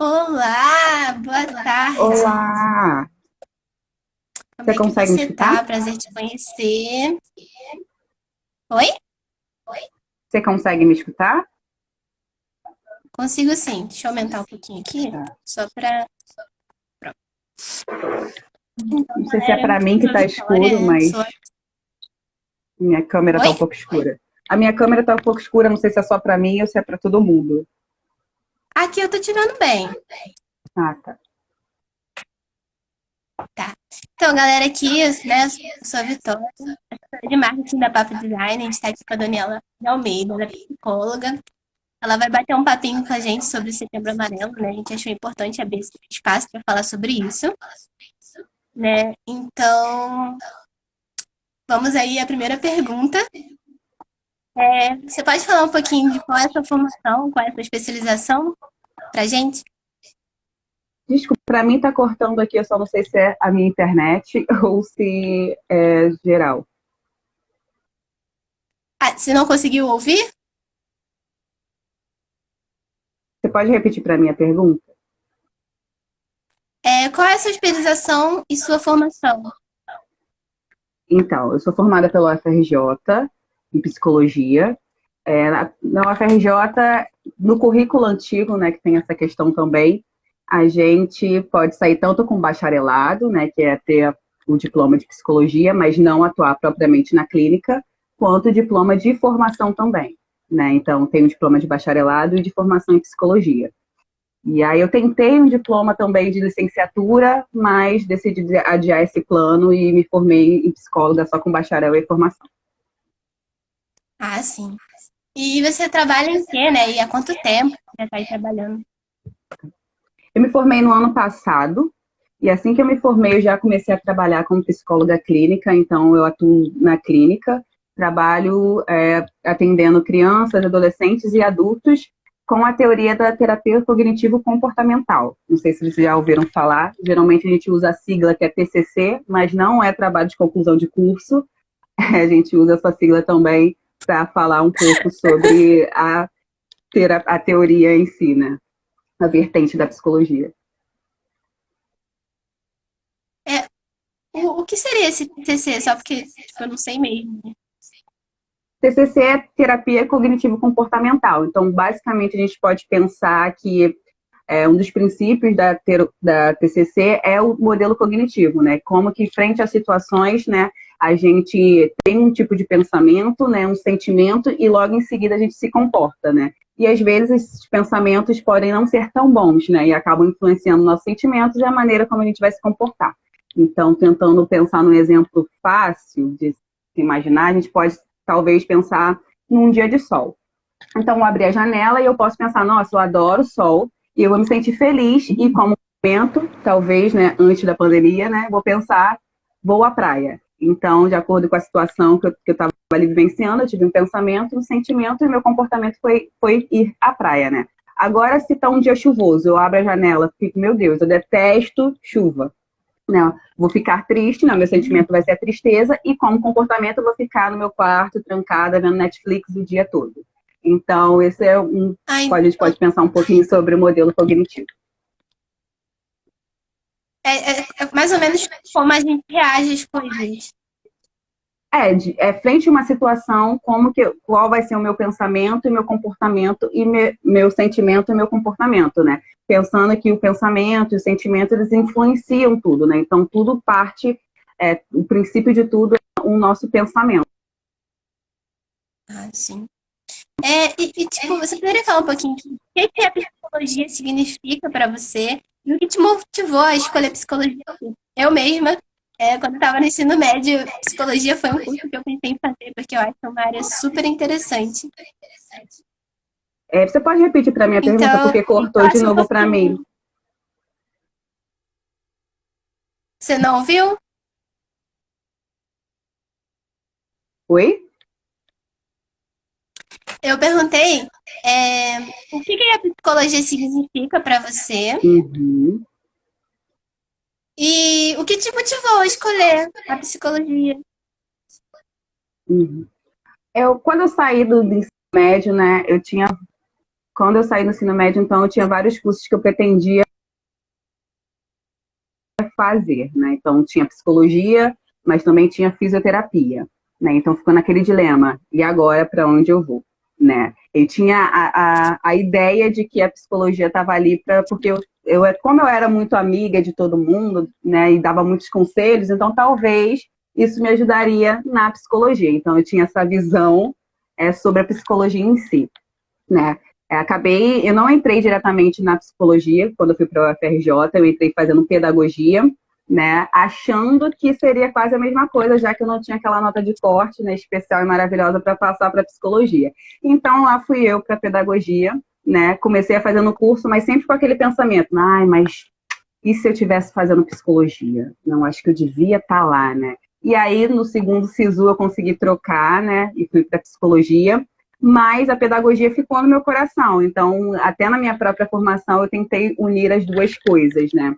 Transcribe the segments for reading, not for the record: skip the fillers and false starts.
Olá, boa tarde. Olá! Como Você é que consegue me você escutar? tá? Prazer te conhecer. Oi? Você consegue me escutar? Consigo sim. Deixa eu aumentar um pouquinho aqui, Tá. só pra. Pronto. Então, Não sei se é galera, para mim que sou tá Vitória, escuro, né? mas minha câmera tá Oi? um pouco escura. A minha câmera tá um pouco escura, não sei se é só para mim ou se é para todo mundo. Aqui eu tô te vendo bem, Ah, tá. tá? Então, galera, aqui, né? Eu sou a Vitória, de marketing da Papo Design. A gente tá aqui com a Daniela de Almeida, ela é psicóloga. Ela vai bater um papinho com a gente sobre o Setembro Amarelo, né? A gente achou importante abrir esse espaço para falar sobre isso, né? Então, vamos aí à primeira pergunta. Você pode falar um pouquinho de qual é a sua formação, qual é a sua especialização pra gente? Desculpa, para mim tá cortando aqui, eu só não sei se é a minha internet ou se é geral. Ah, se não conseguiu ouvir, Você pode repetir para mim a pergunta? qual é a sua especialização e sua formação? Então, eu sou formada pela UFRJ em psicologia. Na UFRJ, no currículo antigo, né, que tem essa questão também, a gente pode sair tanto com bacharelado, né, que é ter o diploma de psicologia, mas não atuar propriamente na clínica, quanto diploma de formação também, né? Então, tem o diploma de bacharelado e de formação em psicologia. E aí eu tentei um diploma também de licenciatura, mas decidi adiar esse plano e me formei em psicóloga só com bacharel e formação. Ah, sim. E você trabalha em quê, né? E há quanto tempo você já está aí trabalhando? Eu me formei no ano passado, e assim que eu me formei, eu já comecei a trabalhar como psicóloga clínica, então eu atuo na clínica, trabalho atendendo crianças, adolescentes e adultos com a teoria da terapia cognitivo-comportamental. Não sei se vocês já ouviram falar, geralmente a gente usa a sigla que é TCC, mas não é trabalho de conclusão de curso, a gente usa essa sigla também para falar um pouco sobre a teoria em si, né? A vertente da psicologia. É, o que seria esse TCC? Só porque tipo, eu não sei mesmo. TCC é terapia cognitivo-comportamental. Então, basicamente, a gente pode pensar que um dos princípios da TCC é o modelo cognitivo, né? Como que, frente a situações, né, a gente tem um tipo de pensamento, né, um sentimento, e logo em seguida a gente se comporta, né? E às vezes esses pensamentos podem não ser tão bons, né? E acabam influenciando nossos sentimentos e a maneira como a gente vai se comportar. Então, tentando pensar num exemplo fácil de se imaginar, a gente pode talvez pensar num dia de sol. Então, eu abri a janela e eu posso pensar, nossa, eu adoro sol e eu vou me sentir feliz e como momento, talvez, né, antes da pandemia, né, vou pensar, vou à praia. Então, de acordo com a situação que eu estava ali vivenciando, eu tive um pensamento, um sentimento e meu comportamento foi ir à praia, né. Agora, se está um dia chuvoso, eu abro a janela, fico, meu Deus, eu detesto chuva. Não, vou ficar triste, não, meu sentimento vai ser a tristeza, e como comportamento eu vou ficar no meu quarto, trancada, vendo Netflix o dia todo. Então, esse é Ah, a gente então, pode pensar um pouquinho sobre o modelo cognitivo. é mais ou menos como a gente reage às coisas. Frente a uma situação, qual vai ser o meu pensamento e meu comportamento e meu sentimento e meu comportamento, né? Pensando que o pensamento e o sentimento, eles influenciam tudo, né? Então, tudo parte, o princípio de tudo é o nosso pensamento. Ah, sim. Tipo, você poderia falar um pouquinho o que a psicologia significa para você e o que te motivou a escolher psicologia? Eu mesma, quando estava no ensino médio, psicologia foi um curso que eu pensei em fazer, porque eu acho que é uma área super interessante. Você pode repetir para mim a pergunta, Então, porque cortou de falasse um novo para mim. pouquinho. Você não ouviu? Oi? Eu perguntei, o que a psicologia significa para você Uhum, e o que te motivou a escolher a psicologia. uhum. Quando eu saí do ensino médio, né, eu tinha quando eu saí no ensino médio, então, eu tinha vários cursos que eu pretendia fazer, né? Então, tinha psicologia, mas também tinha fisioterapia, né? Então, ficou naquele dilema, e agora, para onde eu vou, né? Eu tinha a ideia de que a psicologia estava ali porque como eu era muito amiga de todo mundo, né, e dava muitos conselhos, então talvez isso me ajudaria na psicologia. Então, eu tinha essa visão sobre a psicologia em si, né? Eu não entrei diretamente na psicologia quando eu fui para a UFRJ, eu entrei fazendo pedagogia, né? Achando que seria quase a mesma coisa, já que eu não tinha aquela nota de corte, né, especial e maravilhosa para passar para psicologia. Então lá fui eu para pedagogia, né? Comecei a fazer no curso, mas sempre com aquele pensamento, ai, mas e se eu estivesse fazendo psicologia? Não, acho que eu devia estar lá, né? E aí, no segundo SISU, eu consegui trocar, né? E fui para psicologia, mas a pedagogia ficou no meu coração. Então, até na minha própria formação, eu tentei unir as duas coisas, né?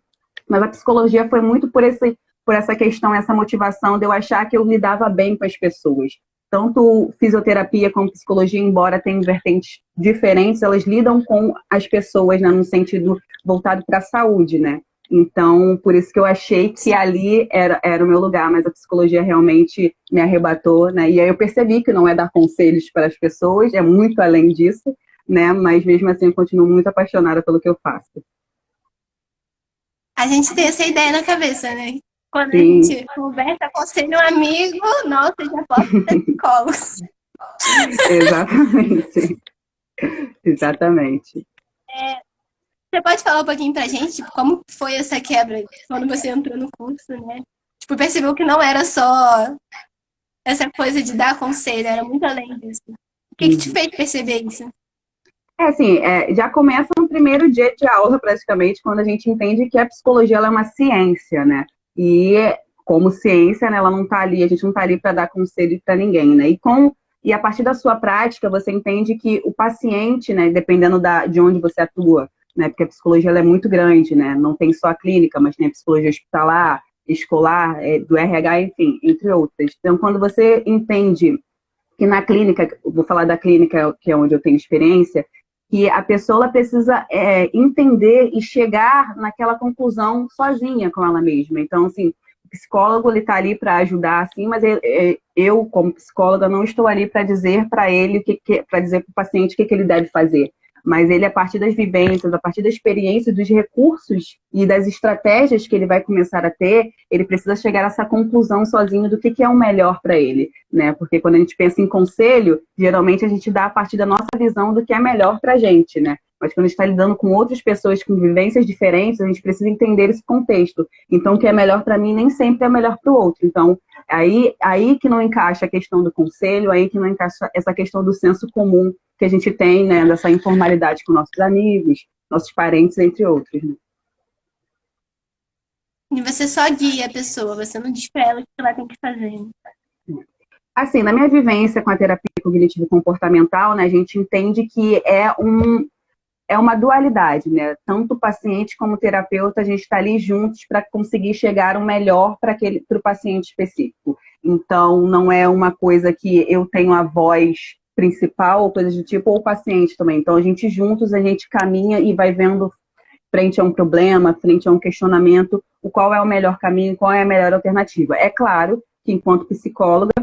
Mas a psicologia foi muito por essa questão, essa motivação de eu achar que eu lidava bem com as pessoas. Tanto fisioterapia como psicologia, embora tenham vertentes diferentes, elas lidam com as pessoas, né, num sentido voltado para a saúde, né? Então, por isso que eu achei que ali era o meu lugar, mas a psicologia realmente me arrebatou, né? E aí eu percebi que não é dar conselhos para as pessoas, é muito além disso, né? Mas mesmo assim eu continuo muito apaixonada pelo que eu faço. A gente tem essa ideia na cabeça, né? Quando a Sim, gente conversa, aconselha um amigo, nossa, já posso ser psicólogo. exatamente. Exatamente. Você pode falar um pouquinho pra gente, tipo, como foi essa quebra quando você entrou no curso, né? Tipo, percebeu que não era só essa coisa de dar conselho, era muito além disso. O que que te Uhum. fez perceber isso? Assim, já começa no primeiro dia de aula, praticamente, quando a gente entende que a psicologia ela é uma ciência, né? E como ciência, né, ela não está ali, a gente não está ali para dar conselho para ninguém, né? E a partir da sua prática, você entende que o paciente, né, dependendo de onde você atua, né? Porque a psicologia ela é muito grande, né? Não tem só a clínica, mas tem a psicologia hospitalar, escolar, do RH, enfim, entre outras. Então, quando você entende que na clínica, vou falar da clínica, que é onde eu tenho experiência, que a pessoa precisa entender e chegar naquela conclusão sozinha com ela mesma. Então, assim, o psicólogo ele está ali para ajudar, assim, mas eu, como psicóloga, não estou ali para dizer para ele, para dizer para o paciente o que ele deve fazer. Mas ele, a partir das vivências, a partir da experiência, dos recursos e das estratégias que ele vai começar a ter, ele precisa chegar a essa conclusão sozinho do que é o melhor para ele, né? Porque quando a gente pensa em conselho, geralmente a gente dá a partir da nossa visão do que é melhor para a gente, né? Mas quando a gente está lidando com outras pessoas com vivências diferentes, a gente precisa entender esse contexto. Então, o que é melhor para mim nem sempre é melhor para o outro. Então, aí que não encaixa a questão do conselho, aí que não encaixa essa questão do senso comum que a gente tem, né, dessa informalidade com nossos amigos, nossos parentes, entre outros. Né? E você só guia a pessoa, você não diz pra ela o que ela tem que fazer. Assim, na minha vivência com a terapia cognitivo-comportamental, né, a gente entende que é uma dualidade, né? Tanto o paciente como o terapeuta, a gente está ali juntos para conseguir chegar o melhor para o paciente específico. Então, não é uma coisa que eu tenho a voz principal ou coisa do tipo, ou o paciente também. Então, a gente juntos, a gente caminha e vai vendo frente a um problema, frente a um questionamento, o qual é o melhor caminho, qual é a melhor alternativa. É claro que, enquanto psicóloga,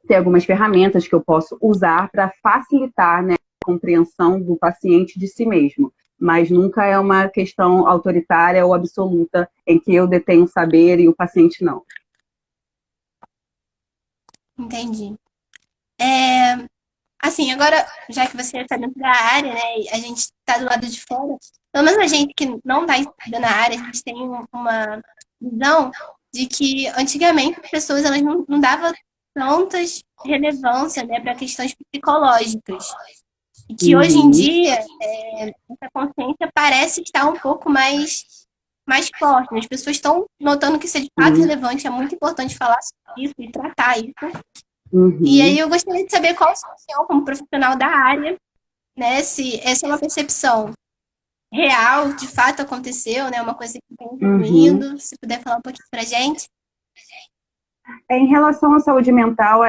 tem algumas ferramentas que eu posso usar para facilitar, né, a compreensão do paciente de si mesmo. Mas nunca é uma questão autoritária ou absoluta em que eu detenho saber e o paciente não. Entendi. Assim, agora, já que você está dentro da área, né, e a gente está do lado de fora, pelo menos a gente que não está estudando na área, a gente tem uma visão de que antigamente as pessoas elas não davam tantas relevância, né, para questões psicológicas. E que hoje em Uhum, dia essa consciência parece estar um pouco mais forte. Né? As pessoas estão notando que isso é de fato sim, relevante, é muito importante falar sobre isso e tratar isso. E aí uhum, eu gostaria de saber qual a sua opinião como profissional da área, né? Se essa é uma percepção real, de fato aconteceu, né? Uma coisa que está uhum. evoluindo. Se puder falar um pouquinho pra gente. Em relação à saúde mental,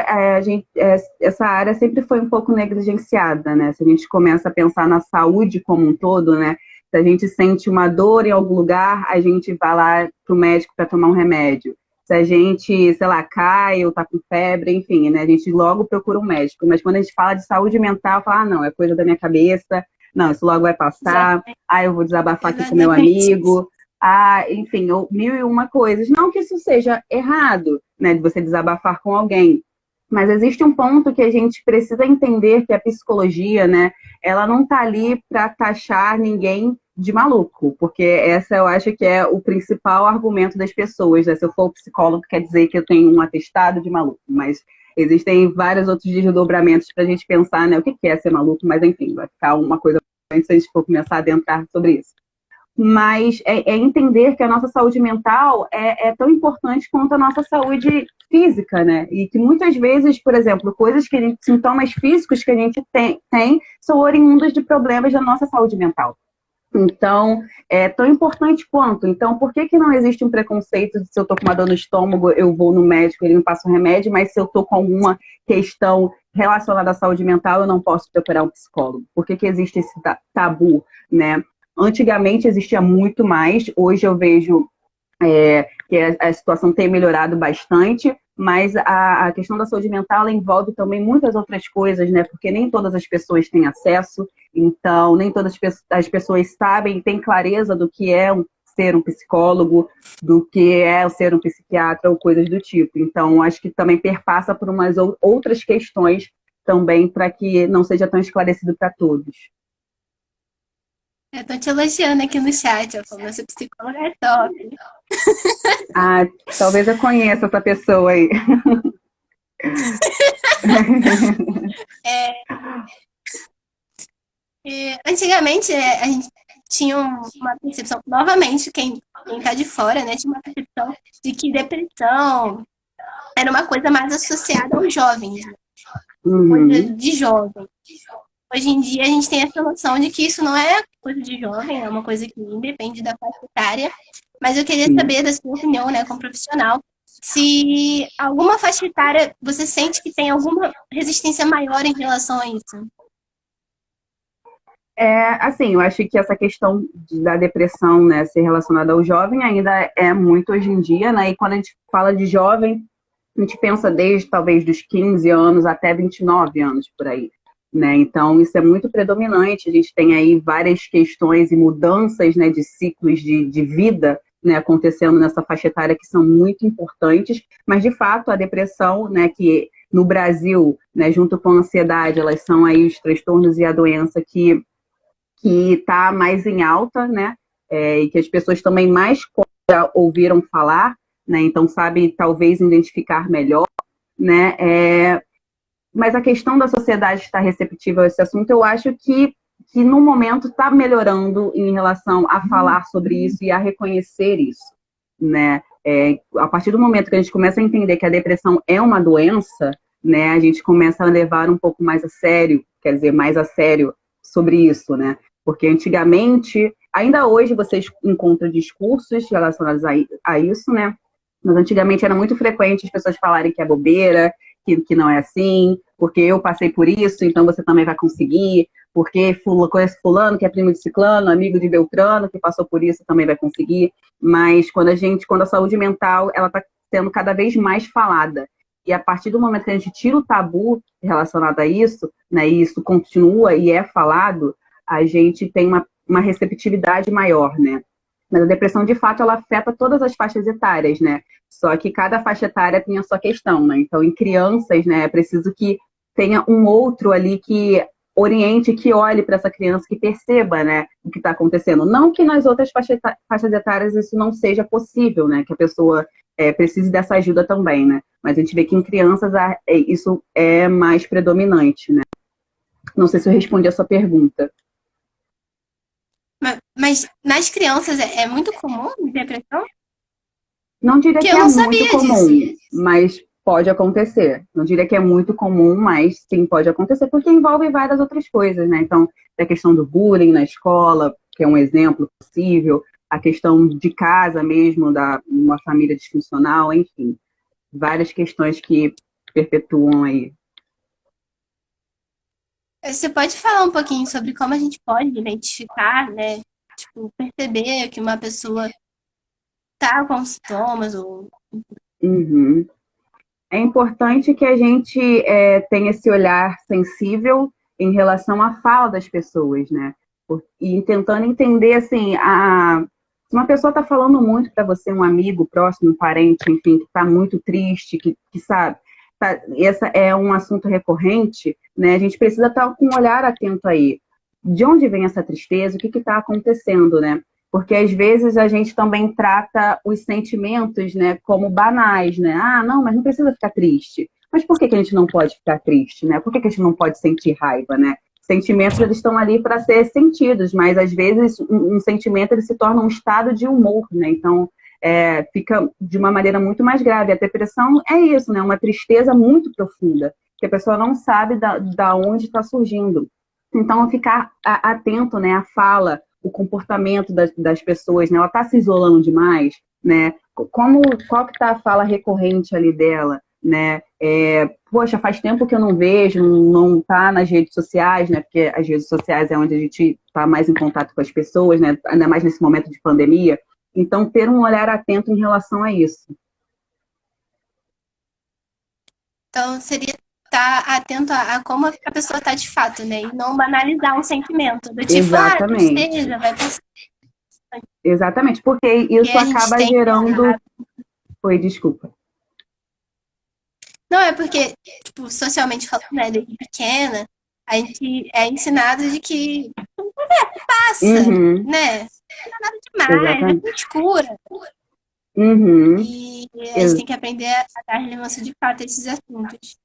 essa área sempre foi um pouco negligenciada, né? Se a gente começa a pensar na saúde como um todo, né? Se a gente sente uma dor em algum lugar, a gente vai lá para o médico para tomar um remédio. Se a gente, sei lá, cai ou está com febre, enfim, né? A gente logo procura um médico. Mas quando a gente fala de saúde mental, fala, não, é coisa da minha cabeça, não, isso logo vai passar, Exatamente. eu vou desabafar aqui com meu Exatamente. amigo, enfim, mil e uma coisas. Não que isso seja errado, né, de você desabafar com alguém, mas existe um ponto que a gente precisa entender que a psicologia, né, ela não está ali para taxar ninguém de maluco, porque essa eu acho que é o principal argumento das pessoas, né? Se eu for psicólogo, quer dizer que eu tenho um atestado de maluco, mas existem vários outros desdobramentos para a gente pensar, né, o que é ser maluco, mas enfim, vai ficar uma coisa antes se a gente for começar a adentrar sobre isso. Mas entender que a nossa saúde mental é tão importante quanto a nossa saúde física, né? E que muitas vezes, por exemplo, sintomas físicos que a gente tem são oriundos de problemas da nossa saúde mental. Então, é tão importante quanto. Então, por que não existe um preconceito de se eu estou com uma dor no estômago, eu vou no médico, ele me passa um remédio, mas se eu estou com alguma questão relacionada à saúde mental, eu não posso procurar um psicólogo? Por que existe esse tabu, né? Antigamente existia muito mais, hoje eu vejo que a situação tem melhorado bastante, mas a questão da saúde mental envolve também muitas outras coisas, né? Porque nem todas as pessoas têm acesso, então nem todas as pessoas sabem, têm clareza do que é ser um psicólogo, do que é ser um psiquiatra ou coisas do tipo. Então, acho que também perpassa por umas outras questões também para que não seja tão esclarecido para todos. Eu tô te elogiando aqui no chat, ó, falando essa psicóloga é top. Talvez eu conheça essa pessoa aí. Antigamente, a gente tinha uma percepção, novamente, quem tá de fora, né, tinha uma percepção de que depressão era uma coisa mais associada aos jovens, né? Coisa de jovem. Hoje em dia, a gente tem essa noção de que isso não é coisa de jovem, é uma coisa que independe da faixa etária. Mas eu queria saber da sua opinião, né, como profissional, se alguma faixa etária você sente que tem alguma resistência maior em relação a isso. Assim, eu acho que essa questão da depressão, né, ser relacionada ao jovem ainda é muito hoje em dia, né, e quando a gente fala de jovem, a gente pensa desde talvez dos 15 anos até 29 anos por aí, né, então isso é muito predominante, a gente tem aí várias questões e mudanças, né, de ciclos de vida, né, acontecendo nessa faixa etária que são muito importantes, mas de fato a depressão, né, que no Brasil, né, junto com a ansiedade, elas são aí os transtornos e a doença que está mais em alta, né? E que as pessoas também mais ouviram falar, né? Então sabe talvez identificar melhor, né? Mas a questão da sociedade estar receptiva a esse assunto, eu acho que no momento está melhorando em relação a falar sobre isso e a reconhecer isso, né? A partir do momento que a gente começa a entender que a depressão é uma doença, né? A gente começa a levar um pouco mais a sério, quer dizer, mais a sério sobre isso, né? Porque antigamente, ainda hoje vocês encontram discursos relacionados a isso, né? Mas antigamente era muito frequente as pessoas falarem que é bobeira, que não é assim, porque eu passei por isso, então você também vai conseguir, porque conhece fulano, que é primo de ciclano, amigo de Beltrano, que passou por isso, também vai conseguir. Mas quando a saúde mental, ela está sendo cada vez mais falada. E a partir do momento que a gente tira o tabu relacionado a isso, né, e isso continua e é falado, a gente tem uma receptividade maior, né? Mas a depressão, de fato, ela afeta todas as faixas etárias, né? Só que cada faixa etária tem a sua questão, né? Então, em crianças, né, é preciso que tenha um outro ali que oriente, que olhe para essa criança, que perceba, né, o que está acontecendo. Não que nas outras faixas etárias isso não seja possível, né? Que a pessoa precise dessa ajuda também, né? Mas a gente vê que em crianças isso é mais predominante, né? Não sei se eu respondi a sua pergunta. Mas nas crianças é muito comum depressão? Não diria Porque que eu é não muito sabia comum, disso. mas pode acontecer. Não diria que é muito comum, mas sim pode acontecer, porque envolve várias outras coisas, né? Então, a questão do bullying na escola, que é um exemplo possível, a questão de casa mesmo, uma família disfuncional, enfim. várias questões que perpetuam aí. Você pode falar um pouquinho sobre como a gente pode identificar, né? Tipo, perceber que uma pessoa tá com sintomas ou... Uhum. É importante que a gente tenha esse olhar sensível em relação à fala das pessoas, né? E tentando entender, assim, se uma pessoa está falando muito para você, um amigo próximo, um parente, enfim, que está muito triste, que sabe, essa é um assunto recorrente, né? A gente precisa estar com um olhar atento aí. De onde vem essa tristeza? O que está acontecendo, né? Porque às vezes a gente também trata os sentimentos, né, como banais, né? Ah, não, mas não precisa ficar triste. Mas por que a gente não pode ficar triste, né? Por que a gente não pode sentir raiva, né? Sentimentos, eles estão ali para ser sentidos, mas às vezes um sentimento ele se torna um estado de humor, né? Então, fica de uma maneira muito mais grave. A depressão é isso, né? Uma tristeza muito profunda, que a pessoa não sabe da onde está surgindo. Então, ficar atento, né, à fala, o comportamento das pessoas, né? Ela está se isolando demais, né? Qual que está a fala recorrente ali dela, né? Poxa, faz tempo que eu não vejo, não tá nas redes sociais, né? Porque as redes sociais é onde a gente está mais em contato com as pessoas, né? Ainda mais nesse momento de pandemia. Então, ter um olhar atento em relação a isso. Então, seria estar atento a como a pessoa está de fato, né? E não banalizar um sentimento do tipo, Exatamente. tristeza, vai passar. Exatamente, porque isso Porque a gente acaba tem... gerando... Oi, desculpa. Não, é porque, tipo, socialmente falando, né, desde pequena, a gente é ensinado de que passa, né? Não é nada demais, é Exatamente. gente cura. Uhum. E a gente tem que aprender a dar relevância de fato a esses assuntos.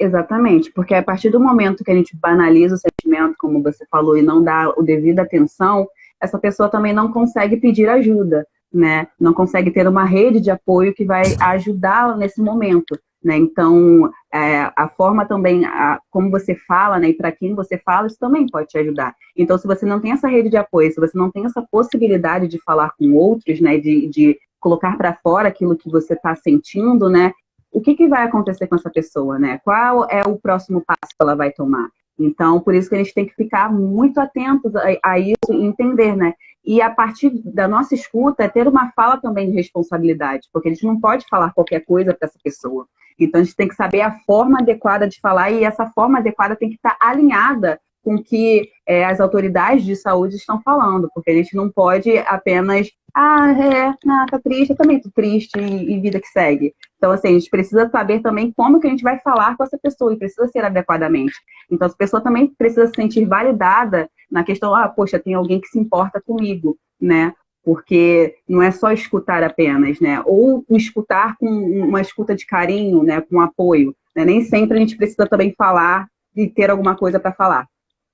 Exatamente, porque a partir do momento que a gente banaliza o sentimento, como você falou, e não dá o devido atenção, essa pessoa também não consegue pedir ajuda, né? Não consegue ter uma rede de apoio que vai ajudá-la nesse momento, né? Então, a forma também, como você fala, né? E para quem você fala, isso também pode te ajudar. Então, se você não tem essa rede de apoio, se você não tem essa possibilidade de falar com outros, né? De colocar para fora aquilo que você está sentindo, né? O que vai acontecer com essa pessoa, né? Qual é o próximo passo que ela vai tomar? Então, por isso que a gente tem que ficar muito atentos a isso e entender, né? E a partir da nossa escuta é ter uma fala também de responsabilidade, porque a gente não pode falar qualquer coisa para essa pessoa. Então, a gente tem que saber a forma adequada de falar e essa forma adequada tem que estar alinhada com o que as autoridades de saúde estão falando, porque a gente não pode apenas, tá triste, eu também tô triste e vida que segue. Então, assim, a gente precisa saber também como que a gente vai falar com essa pessoa e precisa ser adequadamente. Então, essa pessoa também precisa se sentir validada na questão, poxa, tem alguém que se importa comigo, né? Porque não é só escutar apenas, né? Ou escutar com uma escuta de carinho, né? Com apoio, né? Nem sempre a gente precisa também falar e ter alguma coisa para falar.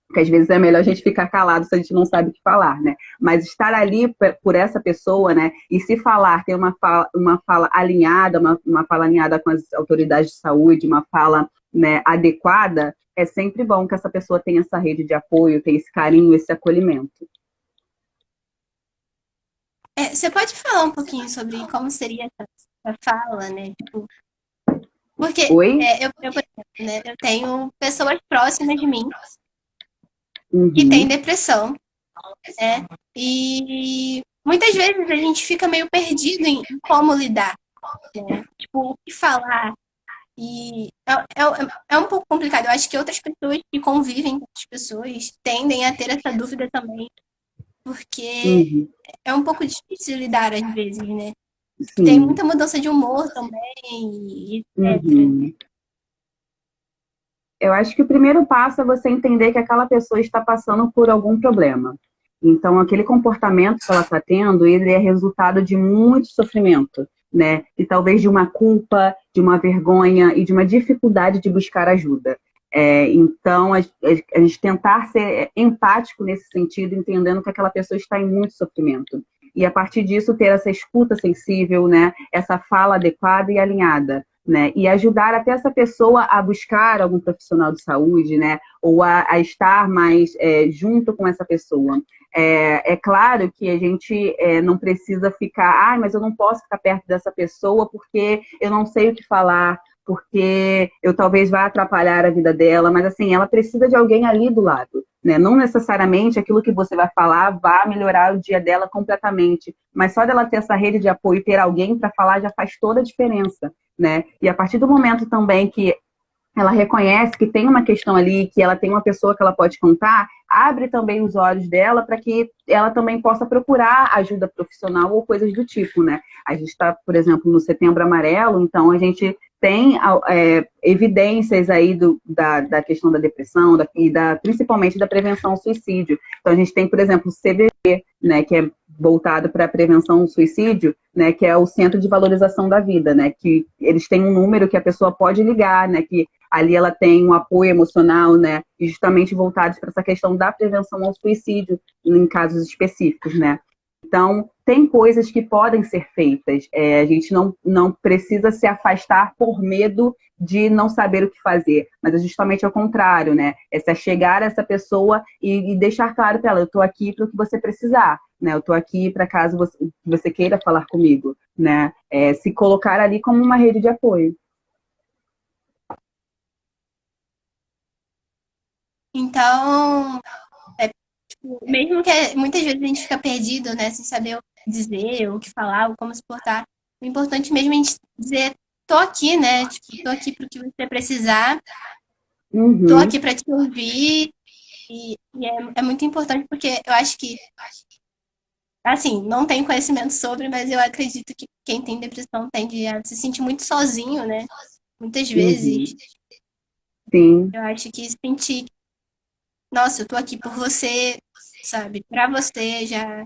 Porque às vezes é melhor a gente ficar calado se a gente não sabe o que falar, né? Mas estar ali por essa pessoa, né? E se falar, ter uma fala alinhada, uma fala alinhada com as autoridades de saúde, uma fala, né, adequada, é sempre bom que essa pessoa tenha essa rede de apoio, tenha esse carinho, esse acolhimento. Você pode falar um pouquinho sobre como seria essa fala, né? Tipo, porque Oi? por exemplo, né, eu tenho pessoas próximas de mim que têm Uhum. depressão, né? E muitas vezes a gente fica meio perdido em como lidar, né? Tipo, o que falar. E é um pouco complicado. Eu acho que outras pessoas que convivem com as pessoas tendem a ter essa dúvida também, porque Uhum. é um pouco difícil lidar às vezes, né? Tem Sim. muita mudança de humor também, etc. Uhum. Eu acho que o primeiro passo é você entender que aquela pessoa está passando por algum problema. Então, aquele comportamento que ela está tendo, ele é resultado de muito sofrimento, né? E talvez de uma culpa, de uma vergonha e de uma dificuldade de buscar ajuda. Então, a gente tentar ser empático nesse sentido, entendendo que aquela pessoa está em muito sofrimento. E a partir disso, ter essa escuta sensível, né? Essa fala adequada e alinhada. né? E ajudar até essa pessoa a buscar algum profissional de saúde, né? Ou a estar mais junto com essa pessoa. É claro que a gente não precisa ficar, mas eu não posso ficar perto dessa pessoa porque eu não sei o que falar, porque eu talvez vá atrapalhar a vida dela, mas assim, ela precisa de alguém ali do lado, né? Não necessariamente aquilo que você vai falar vai melhorar o dia dela completamente, mas só dela ter essa rede de apoio, ter alguém para falar já faz toda a diferença, né? E a partir do momento também que ela reconhece que tem uma questão ali, que ela tem uma pessoa que ela pode contar, abre também os olhos dela para que ela também possa procurar ajuda profissional ou coisas do tipo, né? A gente está, por exemplo, no Setembro Amarelo, então a gente tem evidências aí da questão da depressão principalmente da prevenção ao suicídio. Então a gente tem, por exemplo, o CVV, né, que é voltado para a prevenção ao suicídio, né, que é o Centro de Valorização da Vida, né, que eles têm um número que a pessoa pode ligar, né, que ali ela tem um apoio emocional, né, justamente voltados para essa questão da prevenção ao suicídio em casos específicos, né. Então, tem coisas que podem ser feitas. A gente não precisa se afastar por medo de não saber o que fazer, mas é justamente ao contrário, né? É se chegar a essa pessoa e deixar claro para ela, eu estou aqui para o que você precisar, né? Eu estou aqui para caso você queira falar comigo, né? Se colocar ali como uma rede de apoio. Então, tipo, mesmo que muitas vezes a gente fica perdido, né, sem saber o que dizer, o que falar, ou como se portar, o importante mesmo é a gente dizer, tô aqui, né, tipo, tô aqui pro que você precisar, tô aqui para te ouvir, é muito importante porque eu acho que, assim, não tenho conhecimento sobre, mas eu acredito que quem tem depressão tende a se sentir muito sozinho, né, muitas vezes. Sim. Eu acho que sentir, nossa, eu tô aqui por você, sabe? Pra você já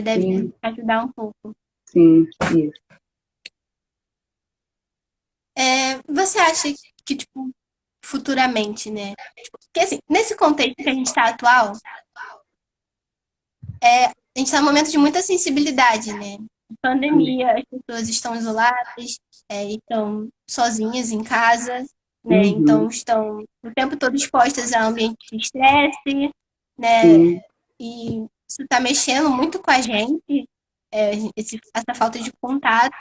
deve Sim. ajudar um pouco. Sim, isso. Você acha que, tipo, futuramente, né? Tipo, porque assim, nesse contexto que a gente está atual, a gente está num momento de muita sensibilidade, né? Pandemia, as pessoas estão isoladas, estão sozinhas em casa, né? Então estão o tempo todo expostas a ambiente de estresse, né? Sim. E isso está mexendo muito com a gente, essa falta de contato.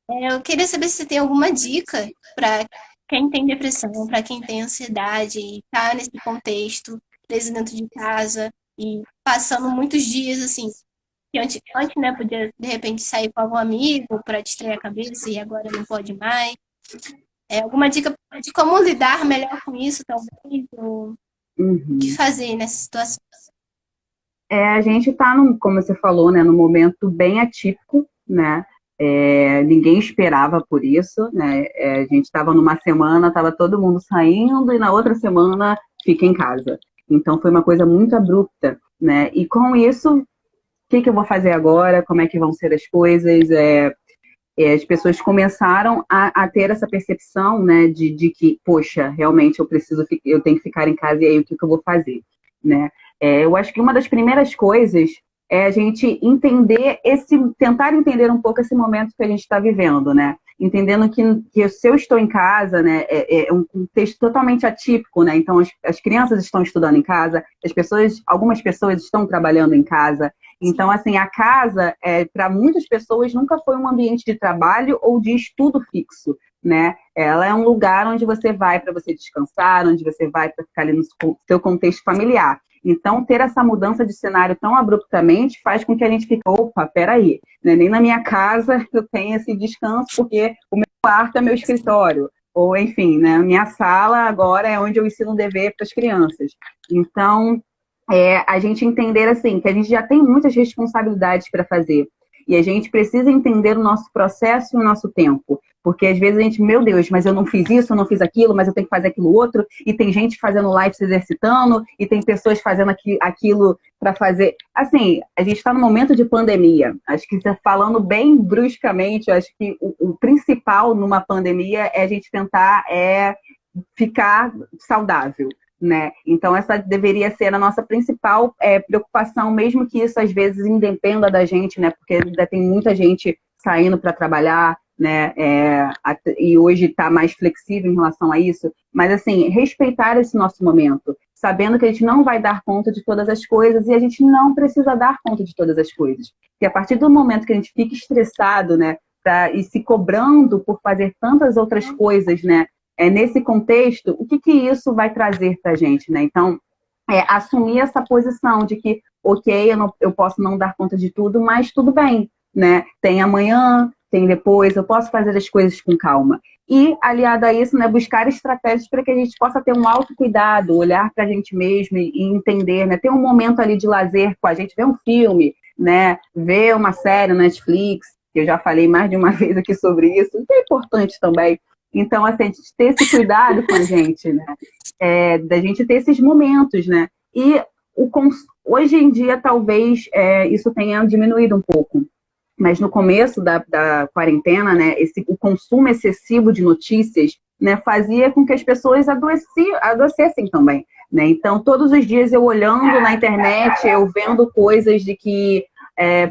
Eu queria saber se você tem alguma dica para quem tem depressão, para quem tem ansiedade, e está nesse contexto, preso dentro de casa e passando muitos dias assim, que antes, né, podia de repente sair com algum amigo para distrair a cabeça e agora não pode mais. Alguma dica de como lidar melhor com isso, talvez, ou o que fazer nessa situação? A gente está, como você falou, né, num momento bem atípico, né? Ninguém esperava por isso, né? A gente estava numa semana, estava todo mundo saindo e na outra semana fica em casa. Então foi uma coisa muito abrupta, né? E com isso, o que eu vou fazer agora? Como é que vão ser as coisas? As pessoas começaram a ter essa percepção, né, de que, poxa, realmente eu tenho que ficar em casa e aí o que eu vou fazer, né? Eu acho que uma das primeiras coisas é a gente tentar entender um pouco esse momento que a gente está vivendo, né? Entendendo que se eu estou em casa, né, é um contexto totalmente atípico, né? Então as crianças estão estudando em casa, algumas pessoas estão trabalhando em casa. Então, assim, a casa, para muitas pessoas, nunca foi um ambiente de trabalho ou de estudo fixo, né? Ela é um lugar onde você vai para você descansar, onde você vai para ficar ali no seu contexto familiar. Então, ter essa mudança de cenário tão abruptamente faz com que a gente fique, opa, peraí, né? Nem na minha casa eu tenho esse descanso, porque o meu quarto é meu escritório. Ou, enfim, né? A minha sala agora é onde eu ensino um dever para as crianças. Então, a gente entender, assim, que a gente já tem muitas responsabilidades para fazer. E a gente precisa entender o nosso processo e o nosso tempo. Porque às vezes a gente, meu Deus, mas eu não fiz isso, eu não fiz aquilo, mas eu tenho que fazer aquilo outro. E tem gente fazendo live se exercitando, e tem pessoas fazendo aquilo para fazer. Assim, a gente está no momento de pandemia. Acho que falando bem bruscamente, acho que o principal numa pandemia é a gente tentar ficar saudável, né? Então essa deveria ser a nossa principal preocupação, mesmo que isso às vezes independa da gente, né? Porque ainda tem muita gente saindo para trabalhar, né? E hoje está mais flexível em relação a isso. Mas, assim, respeitar esse nosso momento, sabendo que a gente não vai dar conta de todas as coisas e a gente não precisa dar conta de todas as coisas. E a partir do momento que a gente fica estressado, né, e se cobrando por fazer tantas outras coisas, né, nesse contexto, o que isso vai trazer para a gente, né? Então, assumir essa posição de que, ok, eu posso não dar conta de tudo, mas tudo bem, né? Tem amanhã, tem depois, eu posso fazer as coisas com calma. E, aliado a isso, né, buscar estratégias para que a gente possa ter um autocuidado, olhar para a gente mesmo e entender, né? Ter um momento ali de lazer com a gente, ver um filme, né? Ver uma série na Netflix, que eu já falei mais de uma vez aqui sobre isso, que é importante também. Então, assim, a gente ter esse cuidado com a gente, né? Da gente ter esses momentos, né? E hoje em dia, talvez, isso tenha diminuído um pouco. Mas no começo da quarentena, né, o consumo excessivo de notícias, né, fazia com que as pessoas adoecessem também, né? Então, todos os dias eu olhando na internet, eu vendo coisas de que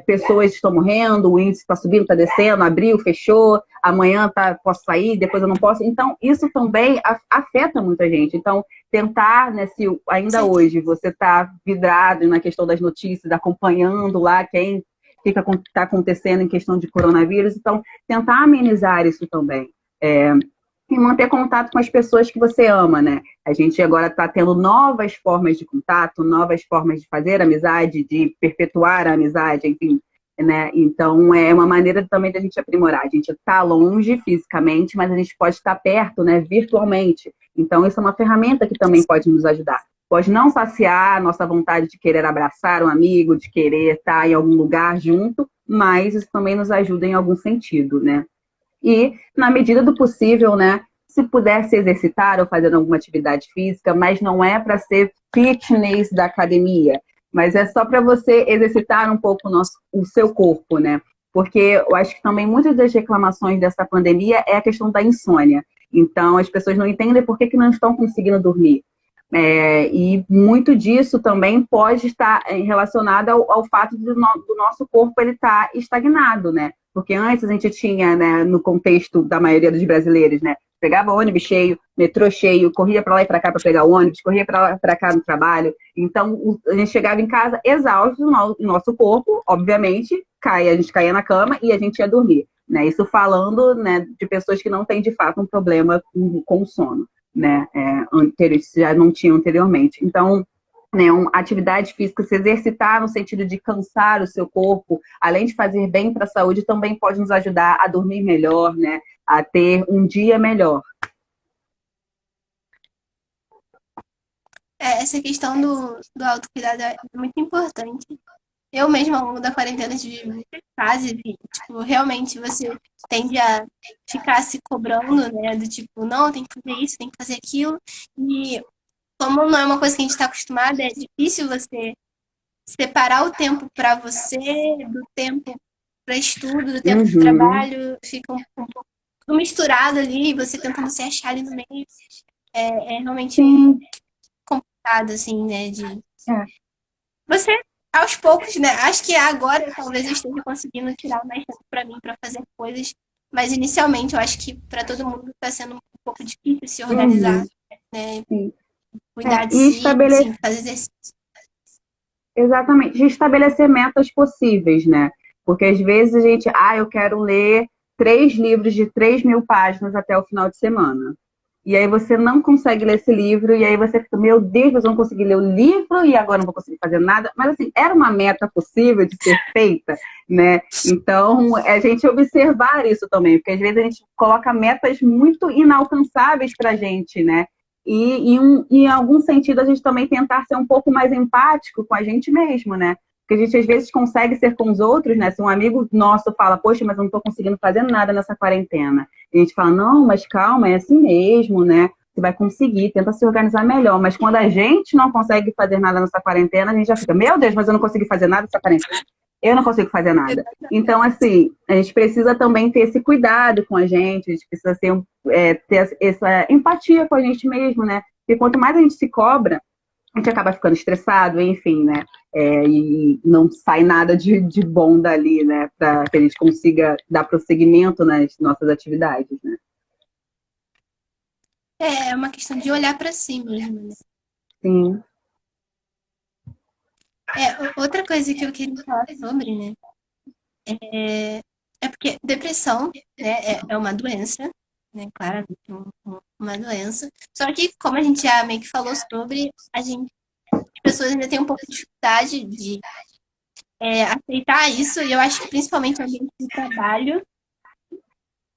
pessoas estão morrendo, o índice está subindo, está descendo, abriu, fechou, amanhã posso sair, depois eu não posso. Então, isso também afeta muita gente. Então, tentar, né, se ainda hoje você está vidrado na questão das notícias, acompanhando lá quem que está acontecendo em questão de coronavírus, então tentar amenizar isso também. E manter contato com as pessoas que você ama, né? A gente agora está tendo novas formas de contato, novas formas de fazer amizade, de perpetuar a amizade, enfim, né? Então é uma maneira também da gente aprimorar. A gente está longe fisicamente, mas a gente pode estar perto, né, virtualmente. Então isso é uma ferramenta que também pode nos ajudar. Pode não saciar a nossa vontade de querer abraçar um amigo, de querer estar em algum lugar junto, mas isso também nos ajuda em algum sentido, né? E, na medida do possível, né, se puder se exercitar ou fazer alguma atividade física, mas não é para ser fitness da academia, mas é só para você exercitar um pouco o seu corpo, né? Porque eu acho que também muitas das reclamações dessa pandemia é a questão da insônia. Então, as pessoas não entendem por que não estão conseguindo dormir. E muito disso também pode estar relacionado ao fato do nosso corpo ele estar estagnado, né? Porque antes a gente tinha, né, no contexto da maioria dos brasileiros, né, pegava ônibus cheio, metrô cheio, corria para lá e para cá para pegar o ônibus, corria para lá e para cá no trabalho. Então a gente chegava em casa exausto, o nosso corpo, obviamente, a gente caía na cama e a gente ia dormir, né? Isso falando, né, de pessoas que não têm de fato um problema com o sono, né, já não tinham anteriormente. Então, né, uma atividade física, se exercitar no sentido de cansar o seu corpo, além de fazer bem para a saúde, também pode nos ajudar a dormir melhor, né, a ter um dia melhor. Essa questão do autocuidado é muito importante. Eu mesma, ao longo da quarentena, tive muitas fases e, tipo, realmente você tende a ficar se cobrando, né? Do tipo, não, tem que fazer isso, tem que fazer aquilo. E como não é uma coisa que a gente está acostumado, é difícil você separar o tempo para você, do tempo para estudo, do tempo para trabalho. Fica um pouco tudo misturado ali, você tentando se achar ali no meio. É realmente complicado, assim, né? Você aos poucos, né? Acho que agora talvez eu esteja conseguindo tirar mais tempo para mim para fazer coisas, mas inicialmente eu acho que para todo mundo está sendo um pouco difícil se organizar, né? Cuidar de si, assim, fazer exercício. Exatamente, de estabelecer metas possíveis, né? Porque às vezes a gente, eu quero ler 3 livros de 3.000 páginas até o final de semana. E aí você não consegue ler esse livro, e aí você fica, meu Deus, eu não consegui ler o livro, e agora não vou conseguir fazer nada. Mas assim, era uma meta possível de ser feita, né? Então, a gente observar isso também, porque às vezes a gente coloca metas muito inalcançáveis pra gente, né? E em algum sentido a gente também tentar ser um pouco mais empático com a gente mesmo, né? Porque a gente às vezes consegue ser com os outros, né? Se um amigo nosso fala, poxa, mas eu não estou conseguindo fazer nada nessa quarentena. E a gente fala, não, mas calma, é assim mesmo, né? Você vai conseguir, tenta se organizar melhor. Mas quando a gente não consegue fazer nada nessa quarentena, a gente já fica, meu Deus, mas eu não consegui fazer nada nessa quarentena. Eu não consigo fazer nada. Então, assim, a gente precisa também ter esse cuidado com a gente precisa ter essa empatia com a gente mesmo, né? Porque quanto mais a gente se cobra, a gente acaba ficando estressado, enfim, né? e não sai nada de bom dali, né? Para que a gente consiga dar prosseguimento nas nossas atividades, né? É uma questão de olhar para si mesmo, né? Sim. Outra coisa que eu queria falar sobre, né? É porque depressão, né, é uma doença, né? Claramente uma doença. Só que, como a gente já meio que falou sobre, as pessoas ainda têm um pouco de dificuldade de aceitar isso, e eu acho que principalmente no ambiente de trabalho,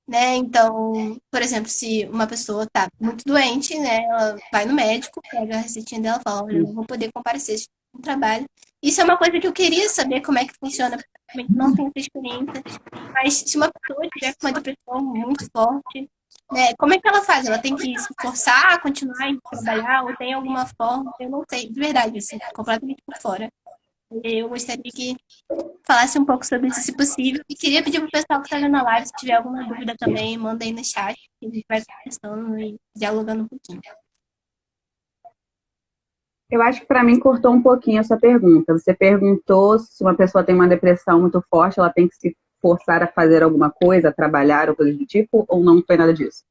né? Então, por exemplo, se uma pessoa tá muito doente, né? Ela vai no médico, pega a receitinha dela e fala, olha, eu não vou poder comparecer no trabalho. Isso é uma coisa que eu queria saber como é que funciona, porque eu realmente não tenho essa experiência. Mas se uma pessoa tiver com uma depressão muito forte, né? Como é que ela faz? Ela tem que se forçar a continuar a trabalhar ou tem alguma forma? Eu não sei, de verdade, assim, completamente por fora. Eu gostaria que falasse um pouco sobre isso, se possível. E queria pedir pro pessoal que está vendo a live, se tiver alguma dúvida também, manda aí no chat, que a gente vai conversando e dialogando um pouquinho. Eu acho que para mim cortou um pouquinho essa pergunta. Você perguntou se uma pessoa tem uma depressão muito forte, ela tem que se forçar a fazer alguma coisa, a trabalhar ou coisa do tipo, ou não foi nada disso?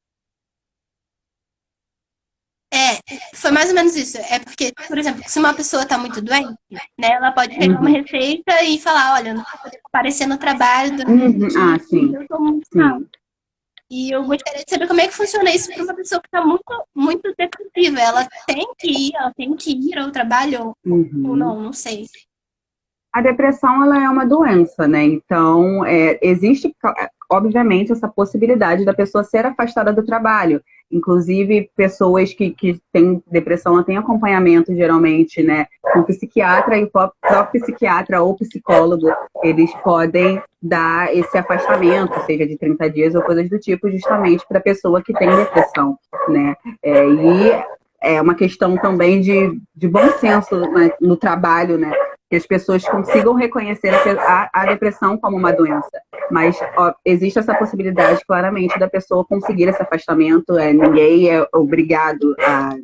Foi mais ou menos isso. É porque, por exemplo, se uma pessoa está muito doente, né, ela pode pegar uma Uhum. receita e falar, olha, eu não vou poder comparecer no trabalho durante Uhum. esse Ah, dia, sim, eu estou muito mal. sim. E eu gostaria de saber como é que funciona isso para uma pessoa que está muito, muito depressiva. Ela tem que ir ao trabalho ou Uhum. não, não sei. A depressão, ela é uma doença, né? Então, existe, obviamente, essa possibilidade da pessoa ser afastada do trabalho. Inclusive, pessoas que têm depressão, ela tem acompanhamento, geralmente, né, com psiquiatra, e o próprio psiquiatra ou psicólogo, eles podem dar esse afastamento, seja de 30 dias ou coisas do tipo, justamente para a pessoa que tem depressão, né? E é uma questão também de bom senso, né, no trabalho, né? Que as pessoas consigam reconhecer a depressão como uma doença. Mas existe essa possibilidade, claramente, da pessoa conseguir esse afastamento. Ninguém é obrigado,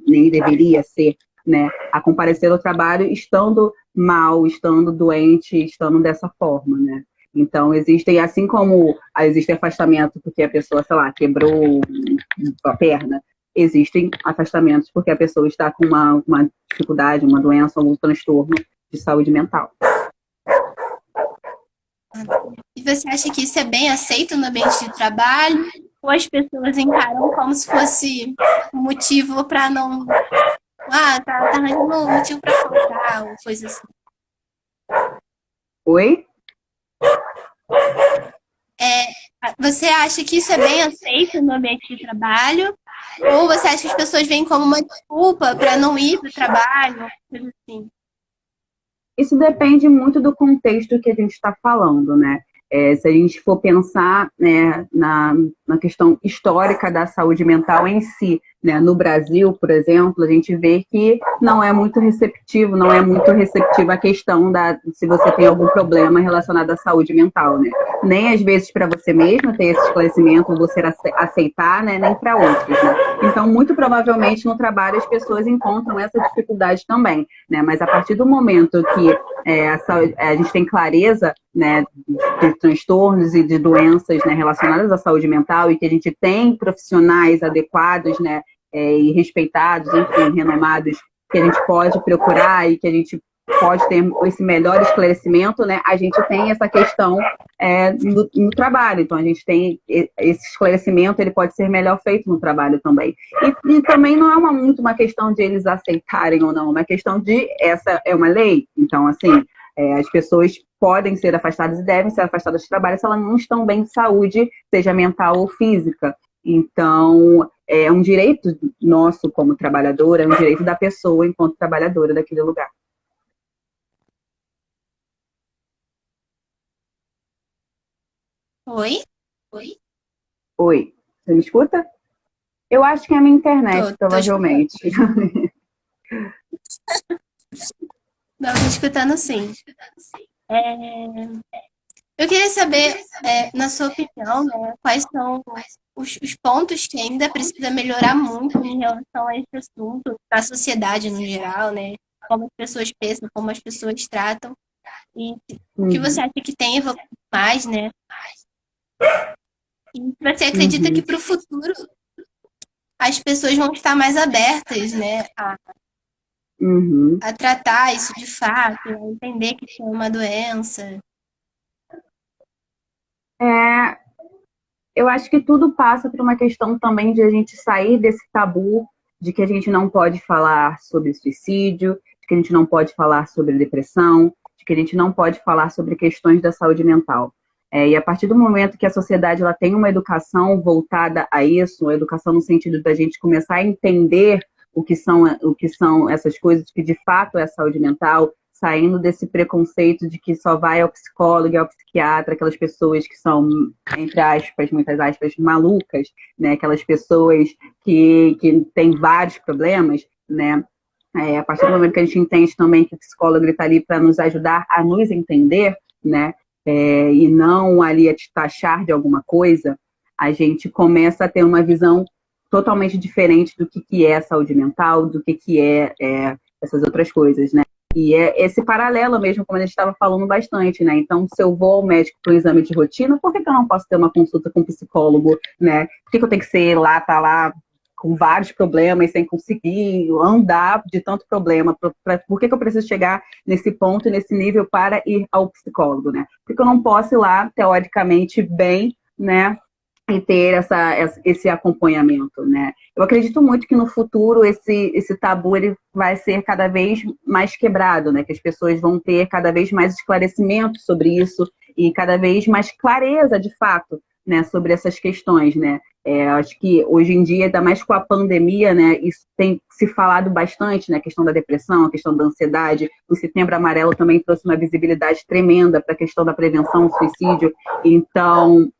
nem deveria ser, né, a comparecer ao trabalho estando mal, estando doente, estando dessa forma, né? Então, existem, assim como existe afastamento porque a pessoa, sei lá, quebrou a perna, existem afastamentos porque a pessoa está com uma dificuldade, uma doença, algum transtorno de saúde mental. E você acha que isso é bem aceito no ambiente de trabalho? Ou as pessoas encaram como se fosse um motivo para não. Ah, tá arranjando um motivo para faltar, ou coisa assim. Oi? Você acha que isso é bem aceito no ambiente de trabalho? Ou você acha que as pessoas veem como uma desculpa para não ir para o trabalho? Coisa assim. Isso depende muito do contexto que a gente está falando, né? Se a gente for pensar, né, na questão histórica da saúde mental em si, né, no Brasil, por exemplo, a gente vê que não é muito receptivo, não é muito receptiva a questão se você tem algum problema relacionado à saúde mental, né? Nem às vezes para você mesmo ter esse esclarecimento, você aceitar, né, nem para outros, né? Então, muito provavelmente no trabalho as pessoas encontram essa dificuldade também, né? Mas a partir do momento que a gente tem clareza, né, de transtornos e de doenças, né, relacionadas à saúde mental e que a gente tem profissionais adequados, né, e respeitados, enfim, renomados, que a gente pode procurar e que a gente pode ter esse melhor esclarecimento, né, a gente tem essa questão no trabalho. Então, a gente tem esse esclarecimento, ele pode ser melhor feito no trabalho também. E também não é muito uma questão de eles aceitarem ou não, é uma questão de essa é uma lei. Então, assim, as pessoas podem ser afastadas e devem ser afastadas do trabalho se elas não estão bem de saúde, seja mental ou física. Então, é um direito nosso como trabalhador, é um direito da pessoa enquanto trabalhadora daquele lugar. Oi? Oi? Oi, você me escuta? Eu acho que é a minha internet, Tô escutando. provavelmente. Não, tô escutando sim. Eu queria saber, na sua opinião, né, quais são os pontos que ainda precisa melhorar muito em relação a esse assunto, na sociedade no geral, né? como as pessoas pensam, como as pessoas tratam. E o que você Uhum, acha que tem evoluído mais, né? E você acredita que uhum. para o futuro as pessoas vão estar mais abertas, né, Uhum. a tratar isso de fato, a entender que isso é uma doença. É, eu acho que tudo passa por uma questão também de a gente sair desse tabu de que a gente não pode falar sobre suicídio, de que a gente não pode falar sobre depressão, de que a gente não pode falar sobre questões da saúde mental. E a partir do momento que a sociedade ela tem uma educação voltada a isso, uma educação no sentido da gente começar a entender o que são essas coisas, que de fato é a saúde mental, saindo desse preconceito de que só vai ao psicólogo e ao psiquiatra, aquelas pessoas que são, entre aspas, muitas aspas, malucas, né? Aquelas pessoas que têm vários problemas, né? A partir do momento que a gente entende também que o psicólogo está ali para nos ajudar a nos entender, né? E não ali a te taxar de alguma coisa, a gente começa a ter uma visão totalmente diferente do que é a saúde mental, do que é essas outras coisas, né? E é esse paralelo mesmo, como a gente estava falando bastante, né? Então, se eu vou ao médico para um exame de rotina, por que eu não posso ter uma consulta com um psicólogo, né? Por que eu tenho que ser lá, tá lá com vários problemas, sem conseguir andar de tanto problema? Por que eu preciso chegar nesse ponto, nesse nível para ir ao psicólogo, né? Por que eu não posso ir lá, teoricamente, bem, né? E ter esse acompanhamento, né? Eu acredito muito que no futuro esse tabu ele vai ser cada vez mais quebrado, né? Que as pessoas vão ter cada vez mais esclarecimento sobre isso e cada vez mais clareza, de fato, né? Sobre essas questões, né? Acho que hoje em dia, ainda mais com a pandemia, né? Isso tem se falado bastante, né? A questão da depressão, a questão da ansiedade. O Setembro Amarelo também trouxe uma visibilidade tremenda para a questão da prevenção ao suicídio. Então,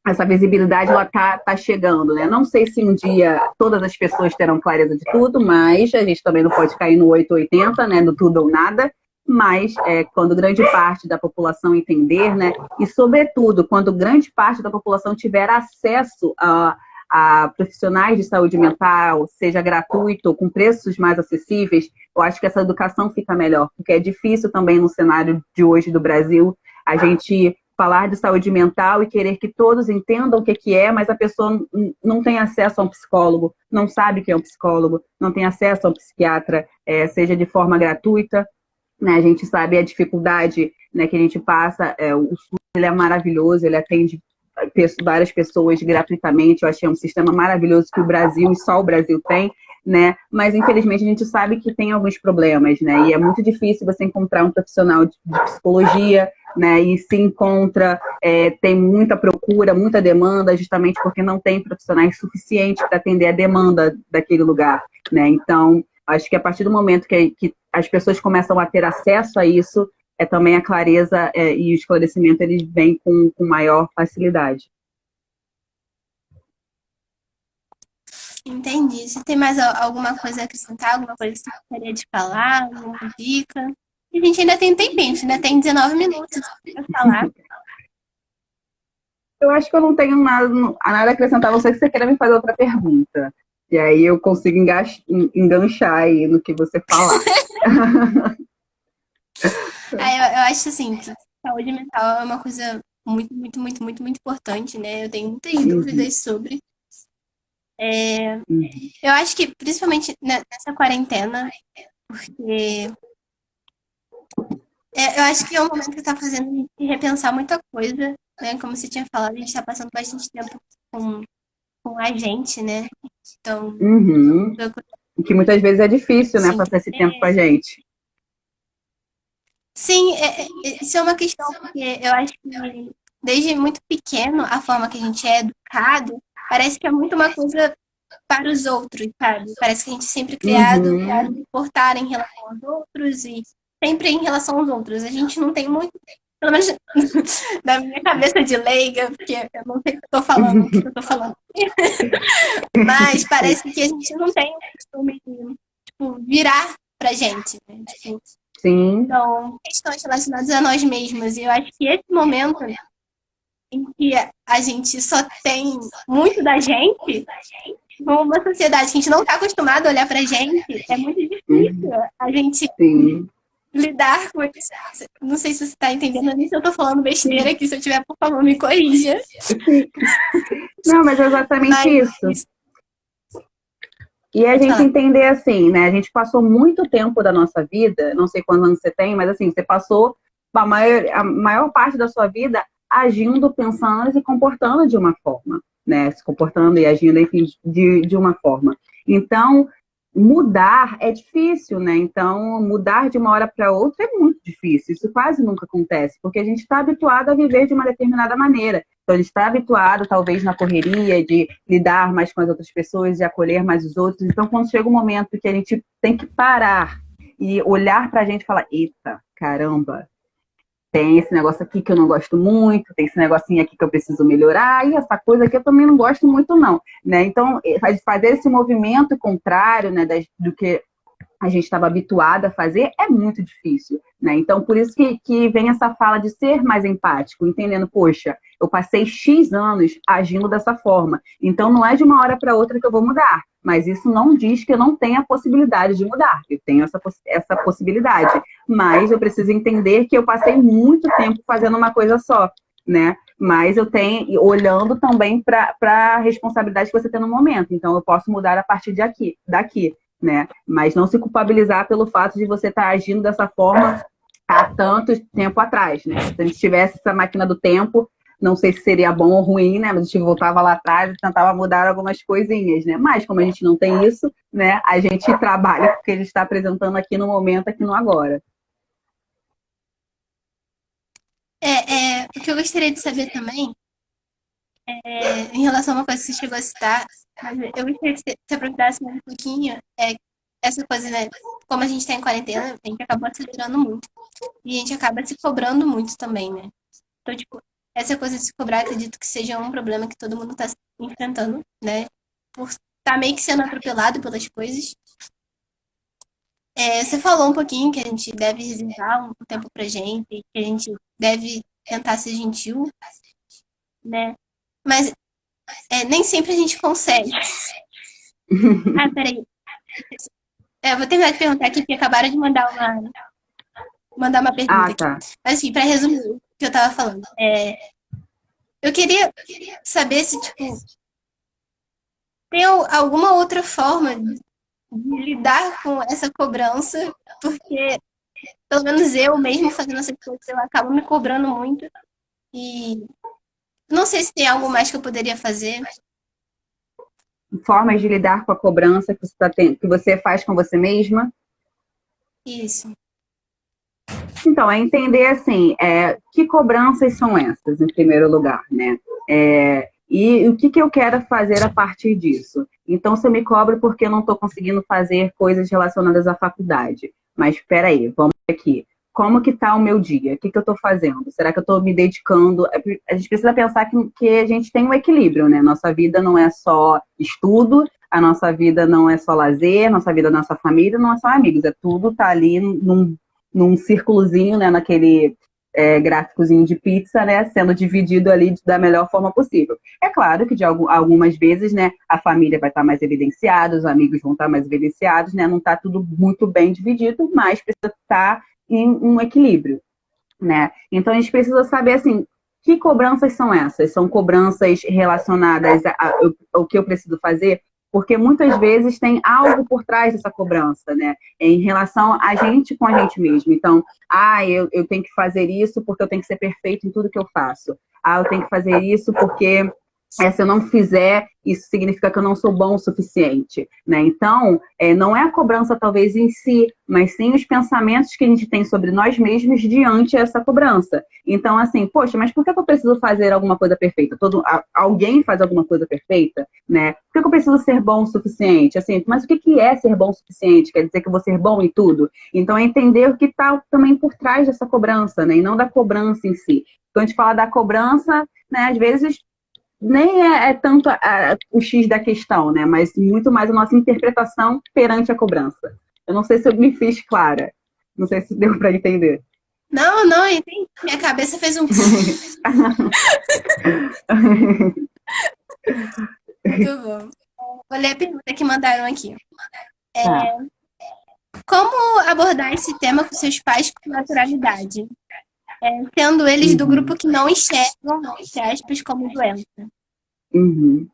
essa visibilidade ela tá chegando, né? Não sei se um dia todas as pessoas terão clareza de tudo, mas a gente também não pode cair no 880, né? No tudo ou nada. Mas quando grande parte da população entender, né? E sobretudo quando grande parte da população tiver acesso a profissionais de saúde mental, seja gratuito, com preços mais acessíveis, eu acho que essa educação fica melhor, porque é difícil também no cenário de hoje do Brasil a gente falar de saúde mental e querer que todos entendam o que é, mas a pessoa não tem acesso a um psicólogo, não sabe o que é um psicólogo, não tem acesso a um psiquiatra, seja de forma gratuita, né? A gente sabe a dificuldade, né, que a gente passa, o SUS ele é maravilhoso, ele atende várias pessoas gratuitamente, eu achei um sistema maravilhoso que o Brasil, e só o Brasil tem, né? Mas infelizmente a gente sabe que tem alguns problemas, né? E é muito difícil você encontrar um profissional de psicologia, né? E se encontra, tem muita procura, muita demanda, justamente porque não tem profissionais suficientes para atender a demanda daquele lugar, né? Então, acho que a partir do momento que as pessoas começam a ter acesso a isso, também a clareza e o esclarecimento eles vêm com maior facilidade. Entendi. Você tem mais alguma coisa a acrescentar, alguma coisa que você gostaria de falar, alguma dica? E a gente ainda tem um tempinho, a gente ainda tem 19 minutos para falar. Eu acho que eu não tenho nada a acrescentar, a não ser que você queira me fazer outra pergunta. E aí eu consigo enganchar aí no que você falar. Eu acho assim que saúde mental é uma coisa muito, muito, muito, muito, muito importante, né? Eu tenho muitas Uhum, dúvidas sobre. uhum, Eu acho que, principalmente nessa quarentena, porque eu acho que é um momento que está fazendo a gente repensar muita coisa, né? Como você tinha falado, a gente está passando bastante tempo com a gente, né? Então, uhum. eu, O que muitas vezes é difícil, né, sim, passar esse tempo com a gente. sim, isso é uma questão, porque eu acho que desde muito pequeno, a forma que a gente é educado parece que é muito uma coisa para os outros, sabe? Parece que a gente é sempre criado para Uhum, se portar em relação aos outros e sempre em relação aos outros. A gente não tem muito, pelo menos na minha cabeça de leiga, porque eu não sei o que eu tô falando, o que eu tô falando, mas parece que a gente não tem o costume de, tipo, virar pra gente, né? Tipo, sim. são questões relacionadas a nós mesmos. E eu acho que esse momento em que a gente só tem muito da gente, numa sociedade que a gente não está acostumado a olhar pra gente, é muito difícil a gente Sim. lidar com isso. Não sei se você está entendendo nem se eu tô falando besteira aqui, se eu tiver, por favor, me corrija. Não, mas é exatamente isso. Mas E a pode gente falar. entender assim, né? A gente passou muito tempo da nossa vida, não sei quantos anos você tem, mas assim, você passou a maior parte da sua vida agindo, pensando e se comportando de uma forma, né? Se comportando e agindo, enfim, de uma forma. Então, mudar é difícil, né? Então, mudar de uma hora para outra é muito difícil. Isso quase nunca acontece, porque a gente está habituado a viver de uma determinada maneira. Então, a gente está habituado, talvez, na correria, de lidar mais com as outras pessoas, de acolher mais os outros. Então, quando chega um momento que a gente tem que parar e olhar para a gente e falar: eita, caramba, tem esse negócio aqui que eu não gosto muito, tem esse negocinho aqui que eu preciso melhorar, e essa coisa aqui eu também não gosto muito, não. Né? Então, fazer esse movimento contrário, né, do que a gente estava habituada a fazer, é muito difícil, né? Então, por isso que vem essa fala de ser mais empático, entendendo, poxa, eu passei X anos agindo dessa forma, então não é de uma hora para outra que eu vou mudar, mas isso não diz que eu não tenho a possibilidade de mudar, eu tenho essa possibilidade, mas eu preciso entender que eu passei muito tempo fazendo uma coisa só, né? Mas eu tenho, olhando também para a responsabilidade que você tem no momento, então eu posso mudar a partir daqui. Né? Mas não se culpabilizar pelo fato de você estar agindo dessa forma há tanto tempo atrás, né? Se a gente tivesse essa máquina do tempo, não sei se seria bom ou ruim, né? Mas a gente voltava lá atrás e tentava mudar algumas coisinhas, né? Mas como a gente não tem isso, né? A gente trabalha com o que a gente está apresentando aqui no momento, aqui no agora. O que eu gostaria de saber também, em relação a uma coisa que você chegou a citar, mas eu gostaria que você aprofundasse um pouquinho, essa coisa, né? Como a gente está em quarentena, a gente acabou acelerando muito. E a gente acaba se cobrando muito também, né? Então, tipo, essa coisa de se cobrar, acredito que seja um problema que todo mundo está enfrentando, né? Por estar meio que sendo atropelado pelas coisas. Você falou um pouquinho que a gente deve reservar um tempo pra gente, que a gente deve tentar ser gentil, né? Mas nem sempre a gente consegue. Peraí. Eu vou terminar de perguntar aqui, porque acabaram de mandar uma pergunta Ah, aqui. tá. Mas, assim, para resumir o que eu tava falando, eu queria saber se, tipo, tem alguma outra forma de lidar com essa cobrança, porque, pelo menos eu mesmo fazendo essas coisas, eu acabo me cobrando muito. E não sei se tem algo mais que eu poderia fazer. Formas de lidar com a cobrança que que você faz com você mesma. Isso. Então, é entender assim, que cobranças são essas, em primeiro lugar, né? E o que eu quero fazer a partir disso? Então, se eu me cobro porque eu não estou conseguindo fazer coisas relacionadas à faculdade. Mas espera aí, vamos aqui. Como que está o meu dia? O que eu estou fazendo? Será que eu estou me dedicando? A gente precisa pensar que a gente tem um equilíbrio, né? Nossa vida não é só estudo, a nossa vida não é só lazer, a nossa vida é nossa família, não é só amigos. Tudo tá ali num círculozinho, né? Naquele gráficozinho de pizza, né? Sendo dividido ali da melhor forma possível. É claro que de algumas vezes, né? A família vai estar mais evidenciada, os amigos vão estar mais evidenciados, né? Não está tudo muito bem dividido, mas precisa estar em um equilíbrio, né? Então a gente precisa saber assim, que cobranças são essas? São cobranças relacionadas ao que eu preciso fazer? Porque muitas vezes tem algo por trás dessa cobrança, né? Em relação a gente com a gente mesmo. Então, eu tenho que fazer isso porque eu tenho que ser perfeito em tudo que eu faço. Eu tenho que fazer isso porque se eu não fizer, isso significa que eu não sou bom o suficiente, né? Então, não é a cobrança talvez em si, mas sim os pensamentos que a gente tem sobre nós mesmos diante dessa cobrança. Então, assim, poxa, mas por que eu preciso fazer alguma coisa perfeita? Alguém faz alguma coisa perfeita, né? Por que eu preciso ser bom o suficiente? Assim, mas o que é ser bom o suficiente? Quer dizer que eu vou ser bom em tudo? Então, é entender o que está também por trás dessa cobrança, né? E não da cobrança em si. Quando a gente fala da cobrança, né, às vezes nem é tanto o X da questão, né? Mas muito mais a nossa interpretação perante a cobrança. Eu não sei se eu me fiz clara. Não sei se deu para entender. Não, entendi. Minha cabeça fez um... Muito bom. Vou ler a pergunta que mandaram aqui. Tá. Como abordar esse tema com seus pais com naturalidade? Sendo eles do grupo que não enxergam, entre aspas, como doença. Uhum.